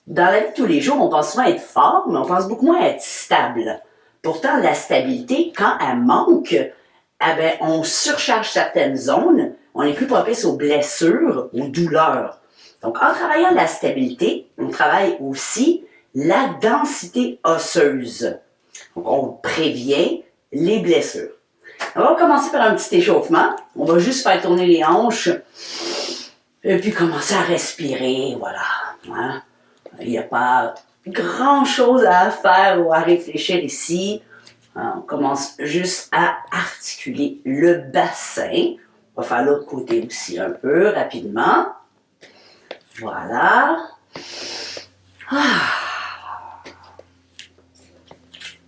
Dans la vie de tous les jours, on pense souvent être fort, mais on pense beaucoup moins être stable. Pourtant, la stabilité, quand elle manque, on surcharge certaines zones, on est plus propice aux blessures, aux douleurs. Donc, en travaillant la stabilité, on travaille aussi la densité osseuse. Donc, on prévient les blessures. On va commencer par un petit échauffement. On va juste faire tourner les hanches et puis commencer à respirer, voilà. Hein? Il n'y a pas grand-chose à faire ou à réfléchir ici. On commence juste à articuler le bassin. On va faire l'autre côté aussi un peu rapidement. Voilà.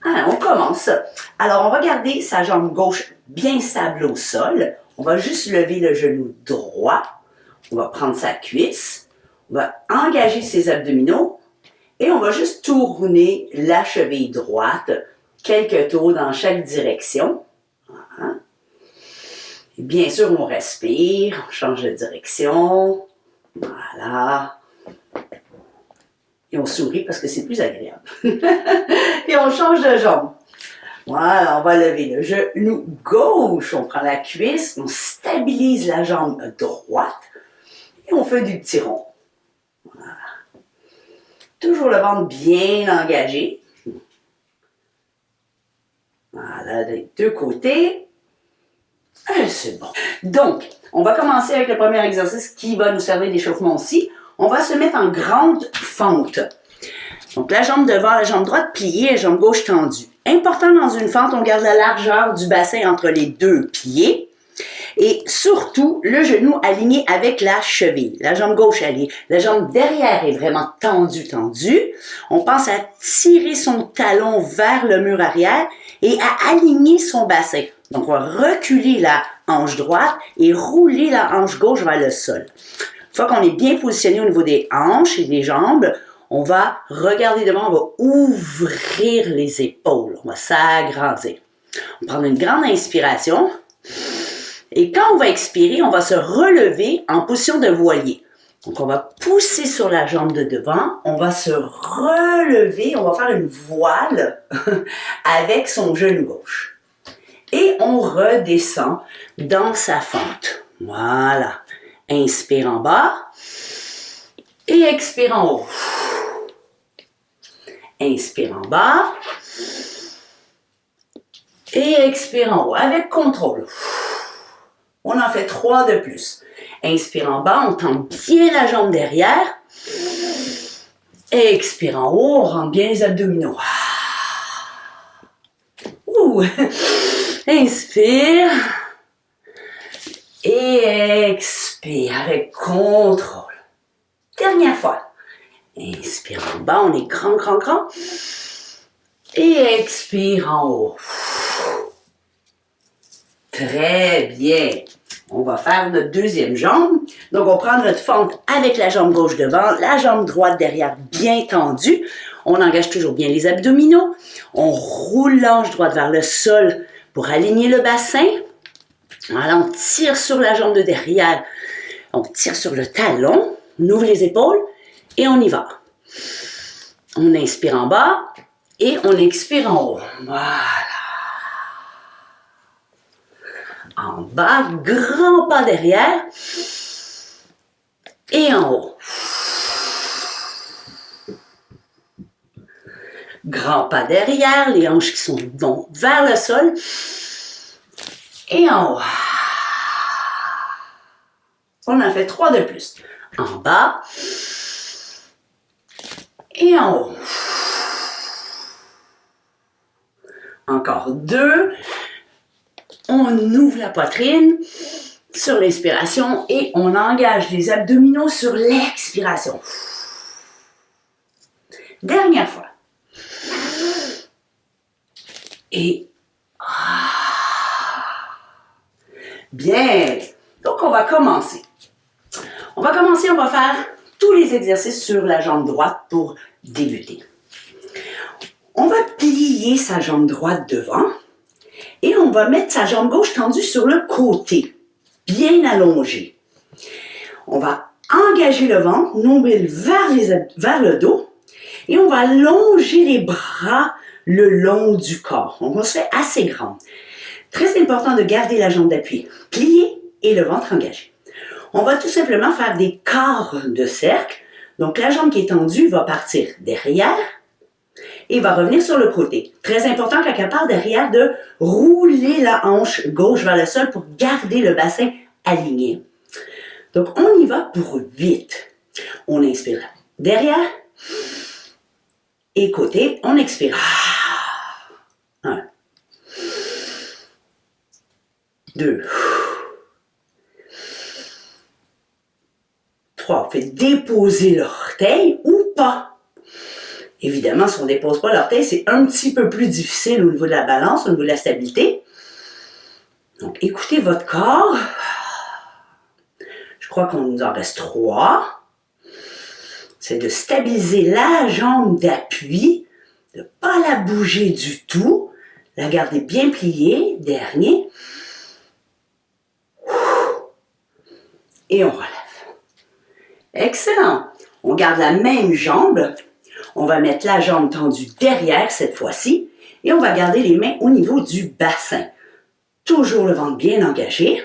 On commence. Alors, on va garder sa jambe gauche bien stable au sol. On va juste lever le genou droit. On va prendre sa cuisse. On va engager ses abdominaux. Et on va juste tourner la cheville droite quelques tours dans chaque direction. Voilà. Et bien sûr, on respire, on change de direction. Voilà. Et on sourit parce que c'est plus agréable. Et on change de jambe. Voilà, on va lever le genou gauche, on prend la cuisse, on stabilise la jambe droite et on fait du petit rond. Voilà. Toujours le ventre bien engagé. Voilà, des deux côtés. Et c'est bon. Donc, on va commencer avec le premier exercice qui va nous servir d'échauffement aussi. On va se mettre en grande fente. Donc, la jambe devant, la jambe droite pliée, la jambe gauche tendue. Important dans une fente, on garde la largeur du bassin entre les deux pieds. Et surtout, le genou aligné avec la cheville. La jambe gauche alliée. La jambe derrière est vraiment tendue. On pense à tirer son talon vers le mur arrière et à aligner son bassin. Donc, on va reculer la hanche droite et rouler la hanche gauche vers le sol. Une fois qu'on est bien positionné au niveau des hanches et des jambes, on va regarder devant, on va ouvrir les épaules, on va s'agrandir. On va prendre une grande inspiration et quand on va expirer, on va se relever en position de voilier. Donc, on va pousser sur la jambe de devant, on va se relever, on va faire une voile avec son genou gauche. Et on redescend dans sa fente. Voilà. Inspire en bas et expire en haut. Inspire en bas et expire en haut avec contrôle. On en fait 3 de plus. Inspire en bas, on tend bien la jambe derrière. Et expire en haut, on rentre bien les abdominaux. Ouh. Inspire. Et expire avec contrôle. Dernière fois. Inspire en bas, on est grand. Et expire en haut. Très bien. On va faire notre deuxième jambe. Donc, on prend notre fente avec la jambe gauche devant, la jambe droite derrière bien tendue. On engage toujours bien les abdominaux. On roule l'hanche droite vers le sol pour aligner le bassin. Voilà, on tire sur la jambe de derrière. On tire sur le talon. On ouvre les épaules et on y va. On inspire en bas et on expire en haut. Voilà. En bas, grand pas derrière. Et en haut. Grand pas derrière, les hanches qui vont vers le sol. Et en haut. On en fait 3 de plus. En bas. Et en haut. Encore 2. On ouvre la poitrine sur l'inspiration et on engage les abdominaux sur l'expiration. Dernière fois. Et bien. Donc, on va commencer. On va faire tous les exercices sur la jambe droite pour débuter. On va plier sa jambe droite devant. Et on va mettre sa jambe gauche tendue sur le côté, bien allongée. On va engager le ventre, nombril vers le dos. Et on va allonger les bras le long du corps. On se fait assez grand. Très important de garder la jambe d'appui pliée et le ventre engagé. On va tout simplement faire des quarts de cercle. Donc la jambe qui est tendue va partir derrière et va revenir sur le côté. Très important quand elle part derrière de rouler la hanche gauche vers le sol pour garder le bassin aligné. Donc on y va pour 8. On inspire derrière et côté. On expire. 1, 2, 3. On fait déposer l'orteil ou pas. Évidemment, si on ne dépose pas l'orteil, c'est un petit peu plus difficile au niveau de la balance, au niveau de la stabilité. Donc, écoutez votre corps. Je crois qu'on nous en reste 3. C'est de stabiliser la jambe d'appui, de ne pas la bouger du tout, la garder bien pliée. Dernier. Et on relève. Excellent. On garde la même jambe. On va mettre la jambe tendue derrière cette fois-ci et on va garder les mains au niveau du bassin. Toujours le ventre bien engagé.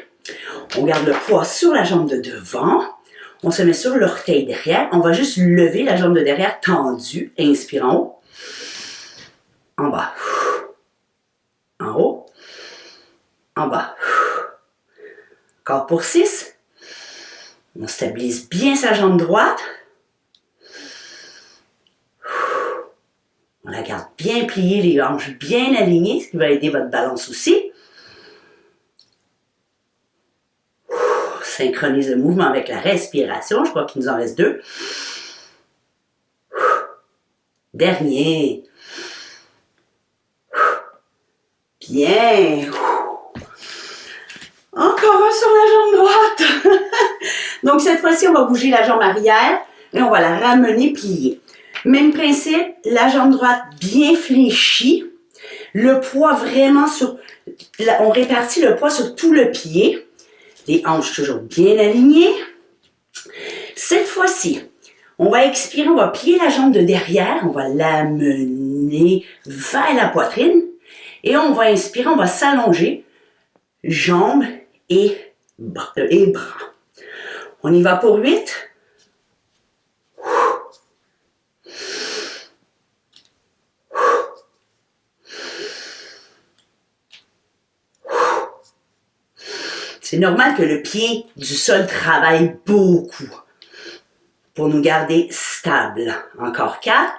On garde le poids sur la jambe de devant. On se met sur l'orteil derrière. On va juste lever la jambe de derrière tendue. Inspire en haut. En bas. En haut. En bas. Encore pour 6. On stabilise bien sa jambe droite. On la garde bien pliée, les hanches bien alignées, ce qui va aider votre balance aussi. Synchronise le mouvement avec la respiration. Je crois qu'il nous en reste 2. Dernier. Bien. Encore un sur la jambe droite. Donc cette fois-ci, on va bouger la jambe arrière et on va la ramener pliée. Même principe, la jambe droite bien fléchie. Le poids vraiment sur... On répartit le poids sur tout le pied. Les hanches toujours bien alignées. Cette fois-ci, on va expirer, on va plier la jambe de derrière. On va l'amener vers la poitrine. Et on va inspirer, on va s'allonger. Jambes et bras. On y va pour 8. C'est normal que le pied du sol travaille beaucoup pour nous garder stables. Encore 4.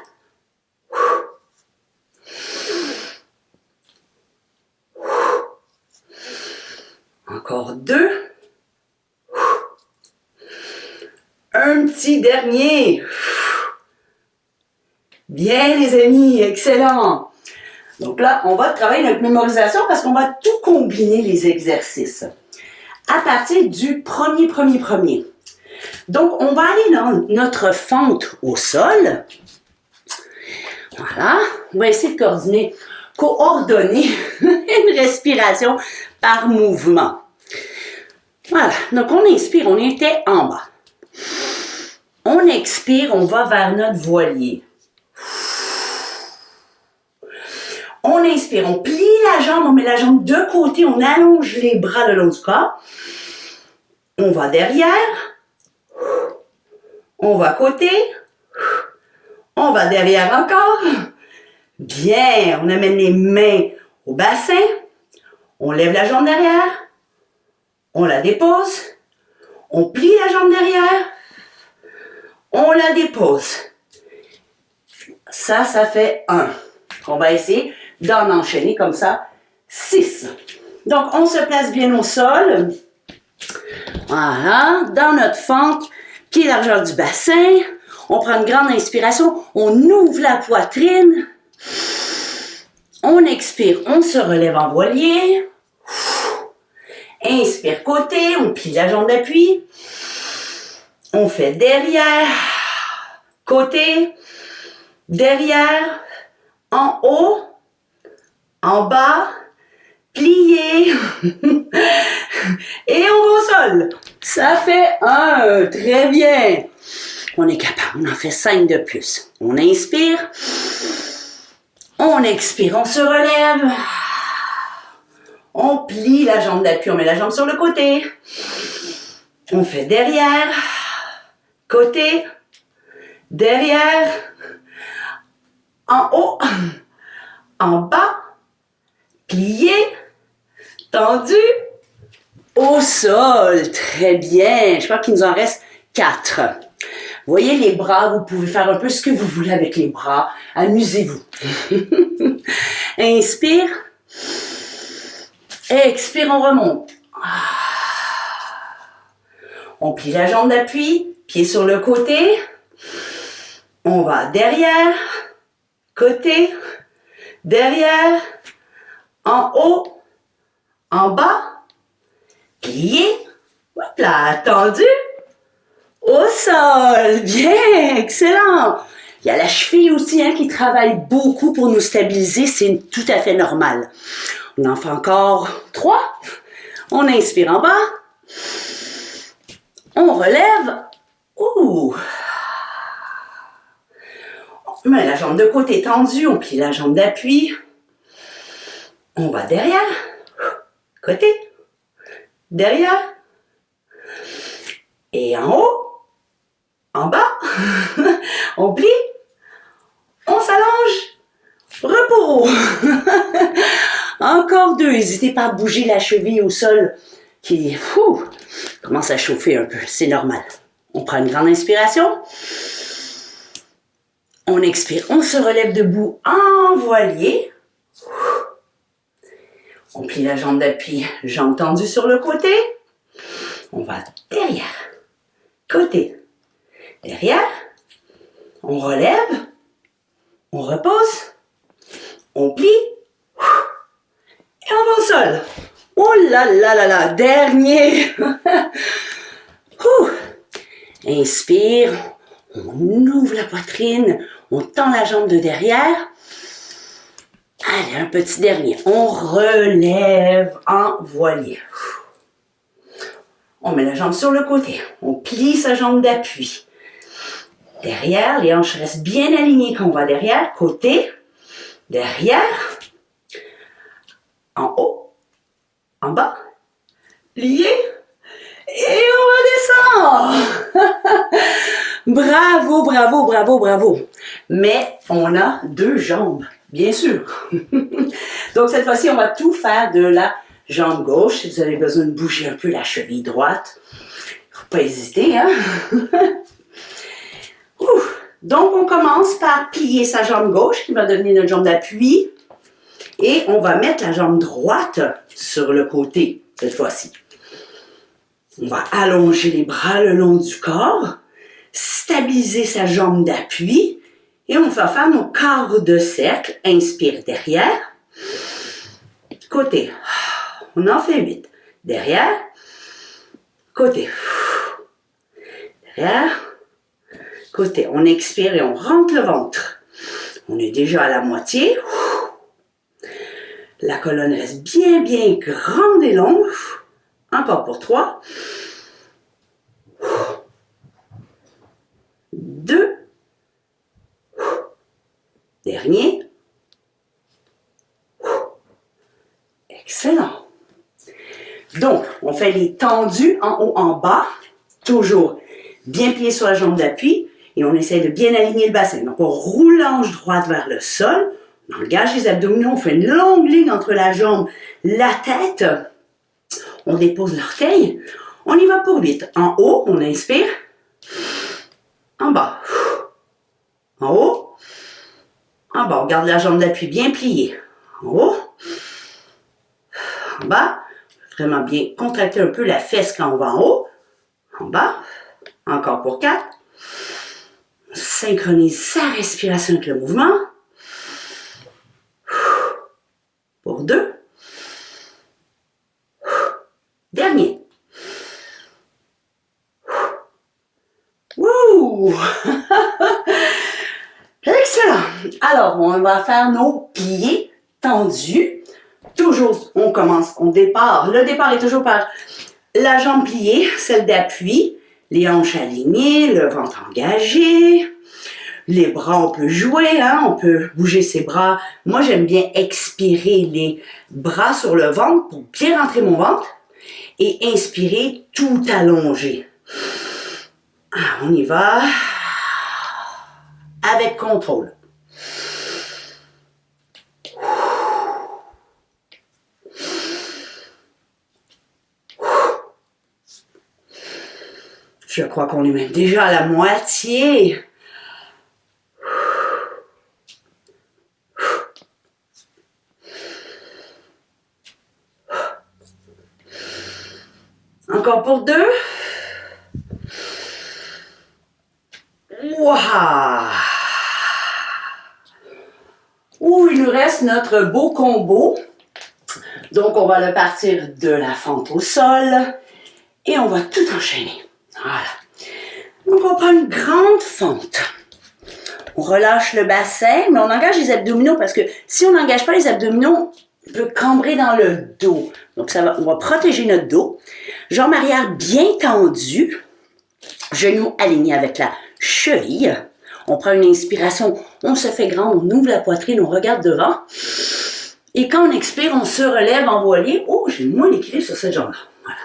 Encore 2. Un petit dernier. Bien les amis, excellent. Donc là, on va travailler notre mémorisation parce qu'on va tout combiner les exercices. À partir du premier. Donc, on va aller dans notre fente au sol. Voilà. On va essayer de coordonner une respiration par mouvement. Voilà. Donc, on inspire, on était en bas. On expire, on va vers notre voilier. On inspire, on plie la jambe, on met la jambe de côté, on allonge les bras le long du corps. On va derrière. On va côté. On va derrière encore. Bien, on amène les mains au bassin. On lève la jambe derrière. On la dépose. On plie la jambe derrière. On la dépose. Ça fait 1. On va essayer d'en enchaîner comme ça 6. Donc, on se place bien au sol. Voilà, dans notre fente, pied largeur du bassin. On prend une grande inspiration. On ouvre la poitrine. On expire, on se relève en voilier. Inspire côté, on plie la jambe d'appui. On fait derrière, côté, derrière, en haut, en bas, plié. Et on va au sol. Ça fait 1. Très bien. On est capable. On en fait 5 de plus. On inspire. On expire. On se relève. On plie la jambe d'appui. On met la jambe sur le côté. On fait derrière. Côté. Derrière. En haut. En bas. Plié. Tendu. Au sol. Très bien. Je crois qu'il nous en reste 4. Voyez les bras, vous pouvez faire un peu ce que vous voulez avec les bras. Amusez-vous. Inspire. Expire, on remonte. On plie la jambe d'appui, pied sur le côté. On va derrière, côté, derrière, en haut, en bas, plié, hop là, tendu. Au sol, bien, excellent. Il y a la cheville aussi qui travaille beaucoup pour nous stabiliser, c'est tout à fait normal. On en fait encore 3. On inspire en bas. On relève. Ouh. On met la jambe de côté tendue, on plie la jambe d'appui. On va derrière, côté, derrière. Et en haut. En bas, on plie, on s'allonge, repos. Encore 2, n'hésitez pas à bouger la cheville au sol qui commence à chauffer un peu, c'est normal. On prend une grande inspiration, on expire, on se relève debout en voilier. On plie la jambe d'appui, jambe tendue sur le côté. On va derrière, côté. Derrière, on relève, on repose, on plie, et on va au sol. Oh là là là là, dernier. Inspire, on ouvre la poitrine, on tend la jambe de derrière. Allez, un petit dernier. On relève en voilier. On met la jambe sur le côté, on plie sa jambe d'appui. Derrière, les hanches restent bien alignées quand on va derrière. Côté, derrière, en haut, en bas, plié, et on redescend. Bravo, bravo, bravo, bravo. Mais on a 2 jambes, bien sûr. Donc cette fois-ci, on va tout faire de la jambe gauche. Si vous avez besoin de bouger un peu la cheville droite, il ne faut pas hésiter, hein? Donc, on commence par plier sa jambe gauche, qui va devenir notre jambe d'appui. Et on va mettre la jambe droite sur le côté, cette fois-ci. On va allonger les bras le long du corps, stabiliser sa jambe d'appui. Et on va faire nos quarts de cercle. Inspire derrière. Côté. On en fait 8. Derrière. Côté. Derrière. Côté, on expire et on rentre le ventre. On est déjà à la moitié. La colonne reste bien, bien grande et longue. Encore pour 3. 2. Dernier. Excellent. Donc, on fait les tendus en haut, en bas. Toujours bien plié sur la jambe d'appui. Et on essaie de bien aligner le bassin. Donc, on roule l'ange droite vers le sol. On engage les abdominaux. On fait une longue ligne entre la jambe, la tête. On dépose l'orteil. On y va pour 8. En haut, on inspire. En bas. En haut. En bas. On garde la jambe d'appui bien pliée. En haut. En bas. Vraiment bien contracter un peu la fesse quand on va en haut. En bas. Encore pour 4. Synchronise sa respiration avec le mouvement. Pour 2. Dernier. Wouh! Excellent! Alors, on va faire nos pliés tendus. Toujours, on commence, on départ. Le départ est toujours par la jambe pliée, celle d'appui, les hanches alignées, le ventre engagé. Les bras, on peut jouer, hein? On peut bouger ses bras. Moi, j'aime bien expirer les bras sur le ventre pour bien rentrer mon ventre et inspirer tout allongé. On y va avec contrôle. Je crois qu'on est même déjà à la moitié. Encore pour 2. Waouh! Ouh, il nous reste notre beau combo. Donc, on va le partir de la fente au sol et on va tout enchaîner. Voilà. Donc, on prend une grande fente. On relâche le bassin, mais on engage les abdominaux parce que si on n'engage pas les abdominaux, on peut cambrer dans le dos. Donc, on va protéger notre dos. Jambes arrière bien tendues. Genoux alignés avec la cheville. On prend une inspiration, on se fait grand, on ouvre la poitrine, on regarde devant. Et quand on expire, on se relève en voilier. Oh, j'ai moins d'équilibre sur cette jambe-là. Voilà.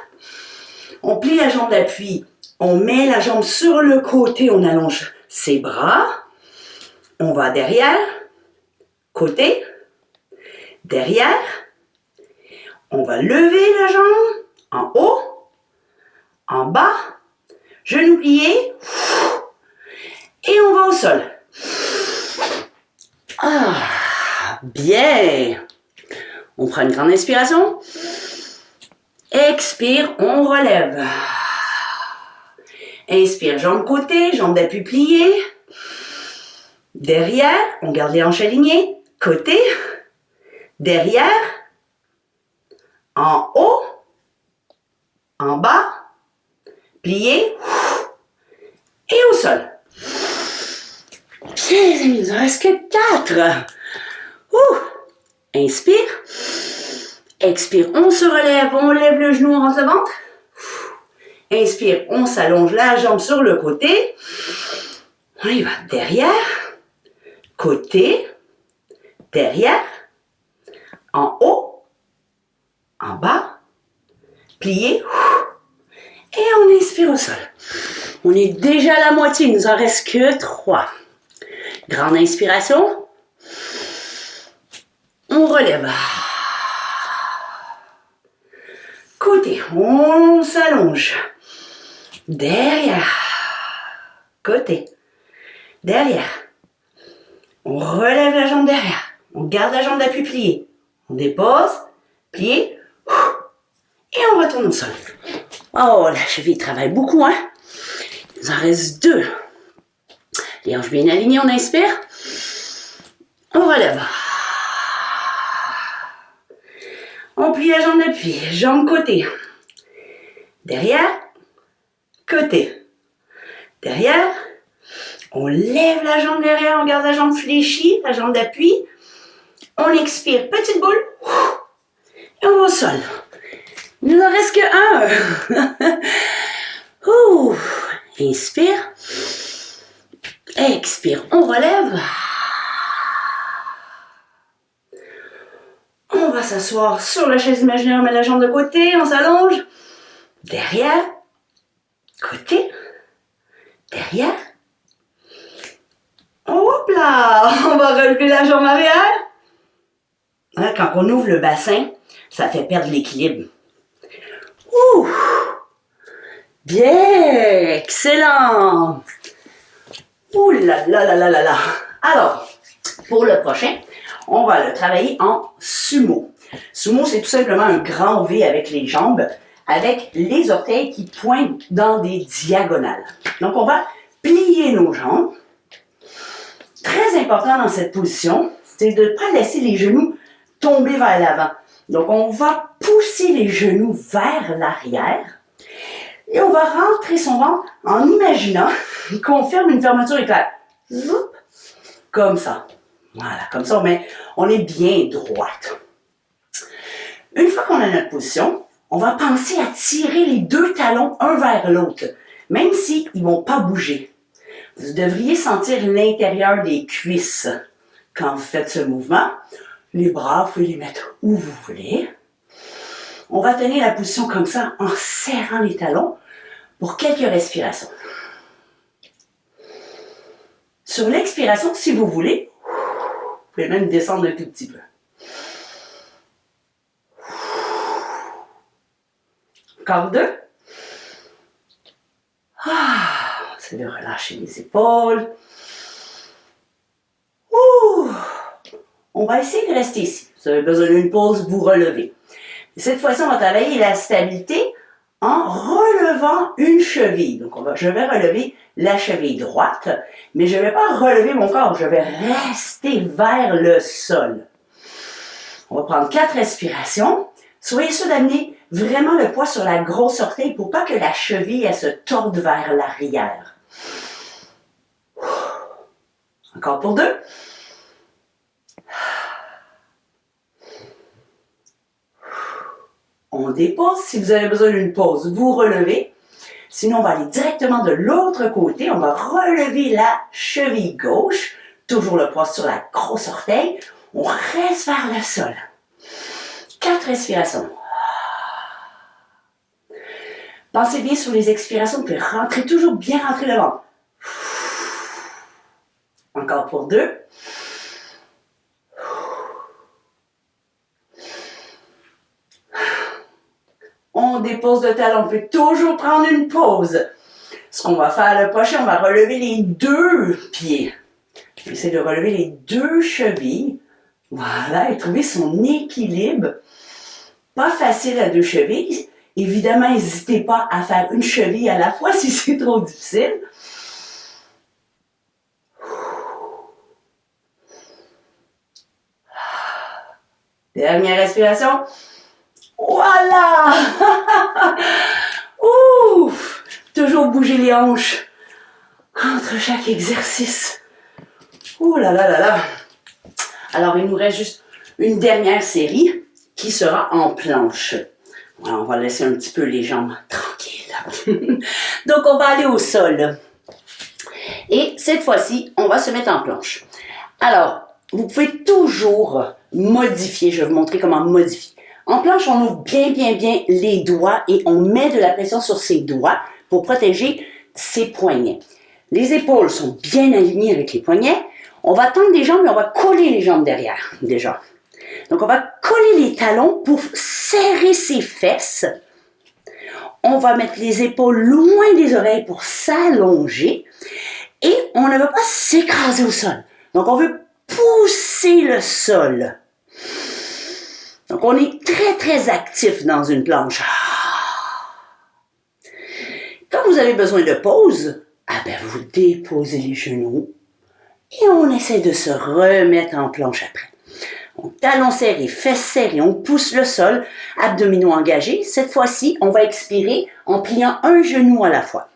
On plie la jambe d'appui. On met la jambe sur le côté, on allonge ses bras. On va derrière, côté, derrière. On va lever la jambe en haut, en bas, genoux pliés. Et on va au sol. Bien. On prend une grande inspiration. Expire, on relève. Inspire, jambes côté, jambes d'appui pliées. Derrière, on garde les hanches alignées. Côté, derrière, en haut, en bas, plié et au sol. Bien les amis, il ne reste que 4. Inspire. Expire, on se relève, on lève le genou, on rentre le ventre. Inspire, on s'allonge la jambe sur le côté. On y va derrière, côté, derrière, en haut, en bas, plié. Et on inspire au sol. On est déjà à la moitié, il nous en reste que 3. Grande inspiration. On relève. Côté, on s'allonge. Derrière. Côté. Derrière. On relève la jambe derrière. On garde la jambe d'appui pliée. On dépose, plié. Et on retourne au sol. Oh, la cheville travaille beaucoup, hein? Il nous en reste 2. Les hanches bien alignées, on inspire. On relève. On plie la jambe d'appui, jambe côté. Derrière, côté. Derrière. On lève la jambe derrière, on garde la jambe fléchie, la jambe d'appui. On expire, petite boule. Et on va au sol. Il ne nous en reste que 1. Inspire. Expire, on relève. On va s'asseoir sur la chaise imaginaire, on met la jambe de côté, on s'allonge. Derrière, côté, derrière. Hop là! On va relever la jambe arrière. Quand on ouvre le bassin, ça fait perdre l'équilibre. Bien! Excellent! Ouh là là là là là là! Alors, pour le prochain, on va le travailler en sumo. Sumo, c'est tout simplement un grand V avec les jambes, avec les orteils qui pointent dans des diagonales. Donc, on va plier nos jambes. Très important dans cette position, c'est de ne pas laisser les genoux tomber vers l'avant. Donc, on va pousser les genoux vers l'arrière et on va rentrer son ventre en imaginant qu'on ferme une fermeture éclair. Zoup, comme ça. Voilà, comme ça, on est bien droite. Une fois qu'on a notre position, on va penser à tirer les deux talons un vers l'autre, même s'ils ne vont pas bouger. Vous devriez sentir l'intérieur des cuisses quand vous faites ce mouvement. Les bras, vous pouvez les mettre où vous voulez. On va tenir la position comme ça en serrant les talons pour quelques respirations. Sur l'expiration, si vous voulez, vous pouvez même descendre un tout petit peu. Encore deux. C'est de relâcher les épaules. On va essayer de rester ici. Si vous avez besoin d'une pause, vous relevez. Et cette fois-ci, on va travailler la stabilité en relevant une cheville. Donc, je vais relever la cheville droite, mais je ne vais pas relever mon corps, je vais rester vers le sol. On va prendre 4 respirations. Soyez sûr d'amener vraiment le poids sur la grosse orteille pour pas que la cheville elle se torde vers l'arrière. Encore pour 2. On dépose. Si vous avez besoin d'une pause, vous relevez. Sinon, on va aller directement de l'autre côté. On va relever la cheville gauche. Toujours le poids sur la grosse orteille. On reste vers le sol. 4 respirations. Pensez bien sur les expirations. Vous pouvez rentrer, toujours bien rentrer le ventre. Encore pour 2. On dépose le talon. On peut toujours prendre une pause. Ce qu'on va faire le prochain, on va relever les 2 pieds. On essaie de relever les 2 chevilles. Voilà, et trouver son équilibre. Pas facile à 2 chevilles. Évidemment, n'hésitez pas à faire une cheville à la fois si c'est trop difficile. Dernière respiration. Voilà! Ouf! Toujours bouger les hanches entre chaque exercice. Ouh là là là là! Alors, il nous reste juste une dernière série qui sera en planche. Voilà, on va laisser un petit peu les jambes tranquilles. Donc, on va aller au sol. Et cette fois-ci, on va se mettre en planche. Alors, vous pouvez toujours modifier. Je vais vous montrer comment modifier. En planche, on ouvre bien les doigts et on met de la pression sur ses doigts pour protéger ses poignets. Les épaules sont bien alignées avec les poignets. On va tendre les jambes et on va coller les jambes derrière, déjà. Donc, on va coller les talons pour serrer ses fesses. On va mettre les épaules loin des oreilles pour s'allonger. Et on ne veut pas s'écraser au sol. Donc, on veut pousser le sol. Donc, on est très actif dans une planche. Quand vous avez besoin de pause, vous déposez les genoux et on essaie de se remettre en planche après. Donc, talons serrés, fesses serrées, on pousse le sol, abdominaux engagés. Cette fois-ci, on va expirer en pliant un genou à la fois.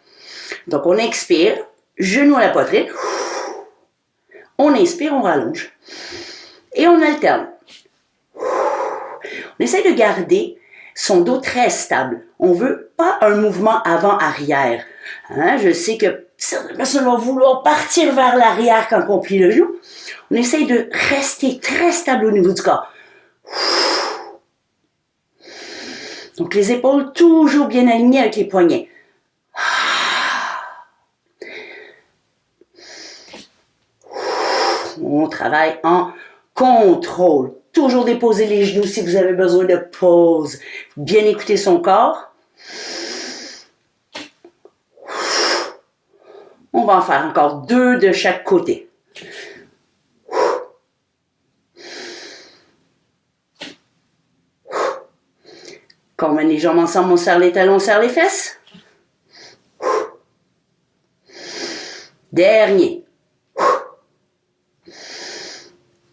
Donc, on expire, genou à la poitrine. On inspire, on rallonge. Et on alterne. On essaie de garder son dos très stable. On ne veut pas un mouvement avant-arrière. Je sais que certaines personnes vont vouloir partir vers l'arrière quand on plie le genou. On essaie de rester très stable au niveau du corps. Donc les épaules toujours bien alignées avec les poignets. On travaille en contrôle. Toujours déposer les genoux si vous avez besoin de pause. Bien écouter son corps. On va en faire encore 2 de chaque côté. Quand on met les jambes ensemble, on serre les talons, on serre les fesses. Dernier.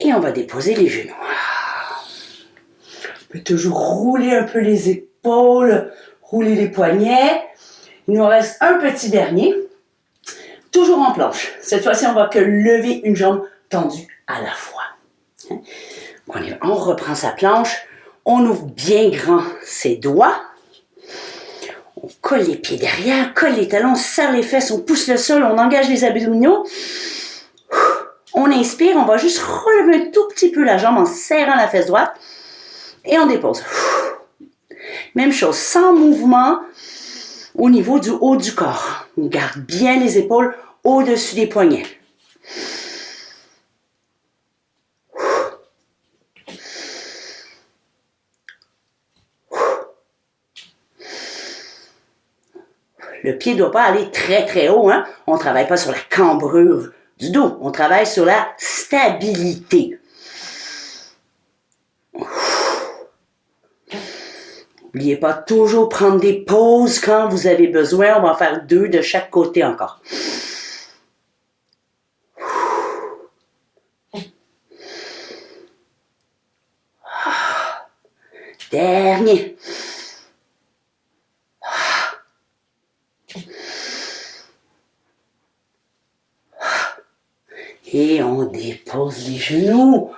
Et on va déposer les genoux. On peut toujours rouler un peu les épaules, rouler les poignets. Il nous reste un petit dernier. Toujours en planche. Cette fois-ci, on va que lever une jambe tendue à la fois. On reprend sa planche. On ouvre bien grand ses doigts. colle les pieds derrière, colle les talons, on serre les fesses, on pousse le sol, on engage les abdominaux. On inspire, on va juste relever un tout petit peu la jambe en serrant la fesse droite. Et on dépose. Même chose, sans mouvement au niveau du haut du corps. On garde bien les épaules au-dessus des poignets. Le pied ne doit pas aller très très haut. Hein? On ne travaille pas sur la cambrure du dos. On travaille sur la stabilité. N'oubliez pas toujours prendre des pauses quand vous avez besoin. On va en faire 2 de chaque côté encore. Dernier. Et on dépose les genoux.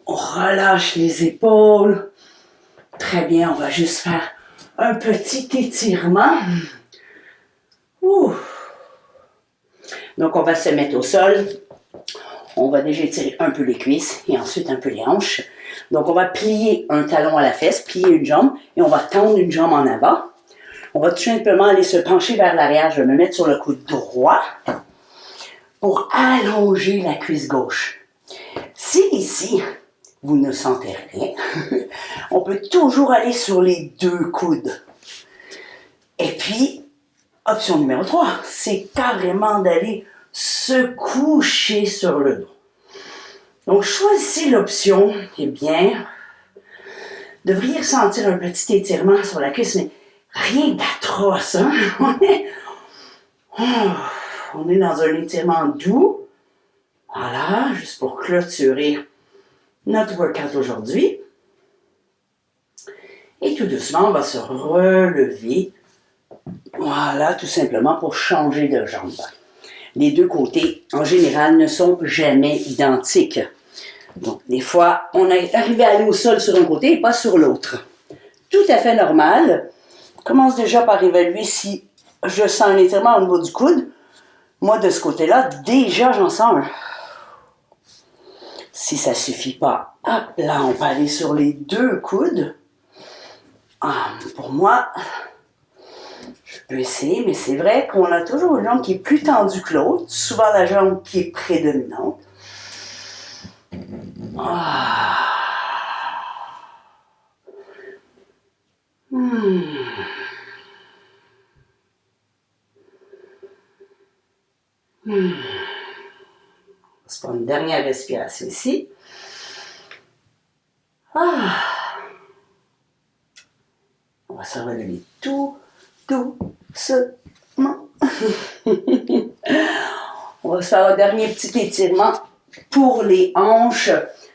On relâche les épaules. Très bien, on va juste faire un petit étirement. Ouh. Donc, on va se mettre au sol. On va déjà étirer un peu les cuisses et ensuite un peu les hanches. Donc, on va plier un talon à la fesse, plier une jambe et on va tendre une jambe en avant. On va tout simplement aller se pencher vers l'arrière. Je vais me mettre sur le coude droit pour allonger la cuisse gauche. Si ici, vous ne sentez rien, on peut toujours aller sur les 2 coudes. Et puis, option numéro 3, c'est carrément d'aller se coucher sur le dos. Donc, choisissez l'option, eh bien, devriez ressentir un petit étirement sur la cuisse, mais rien d'atroce, hein? On est dans un étirement doux. Voilà, juste pour clôturer notre workout aujourd'hui. Et tout doucement, on va se relever. Voilà, tout simplement pour changer de jambe. Les 2 côtés, en général, ne sont jamais identiques. Donc, des fois, on est arrivé à aller au sol sur un côté et pas sur l'autre. Tout à fait normal. Je commence déjà par évaluer si je sens un étirement au niveau du coude. Moi, de ce côté-là, déjà, j'en sens un. Si ça ne suffit pas, hop, là, on peut aller sur les 2 coudes. Pour moi, je peux essayer, mais c'est vrai qu'on a toujours une jambe qui est plus tendue que l'autre, souvent la jambe qui est prédominante. On va prendre une dernière respiration ici. On va se relever tout doucement. On va se faire un dernier petit étirement pour les hanches.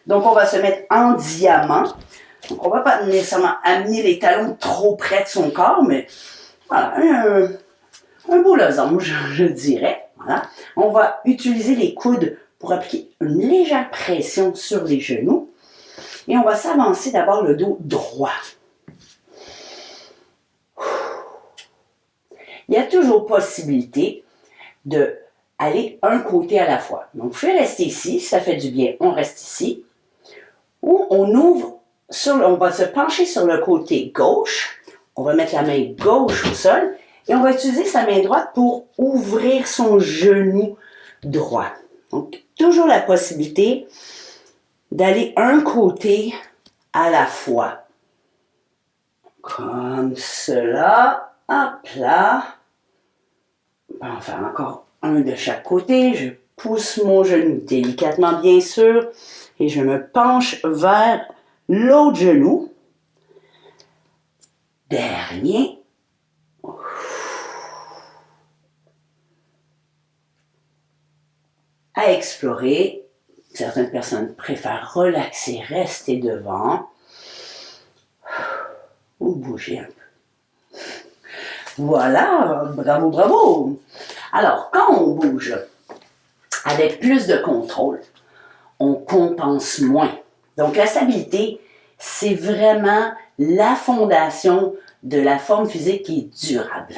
Donc, on va se mettre en diamant. Donc, on ne va pas nécessairement amener les talons trop près de son corps, mais voilà, un beau losange, je dirais. Voilà. On va utiliser les coudes pour appliquer une légère pression sur les genoux. Et on va s'avancer d'abord le dos droit. Il y a toujours possibilité d'aller un côté à la fois. Donc, vous pouvez rester ici, ça fait du bien, on reste ici. Ou on ouvre, on va se pencher sur le côté gauche. On va mettre la main gauche au sol et on va utiliser sa main droite pour ouvrir son genou droit. Donc, toujours la possibilité d'aller un côté à la fois. Comme cela. Hop là. On va en faire encore un de chaque côté. Je pousse mon genou délicatement, bien sûr. Et je me penche vers l'autre genou. Dernier. À explorer. Certaines personnes préfèrent relaxer, rester devant ou bouger un peu. Voilà, bravo, bravo. Alors, quand on bouge avec plus de contrôle, on compense moins. Donc, la stabilité, c'est vraiment la fondation de la forme physique qui est durable.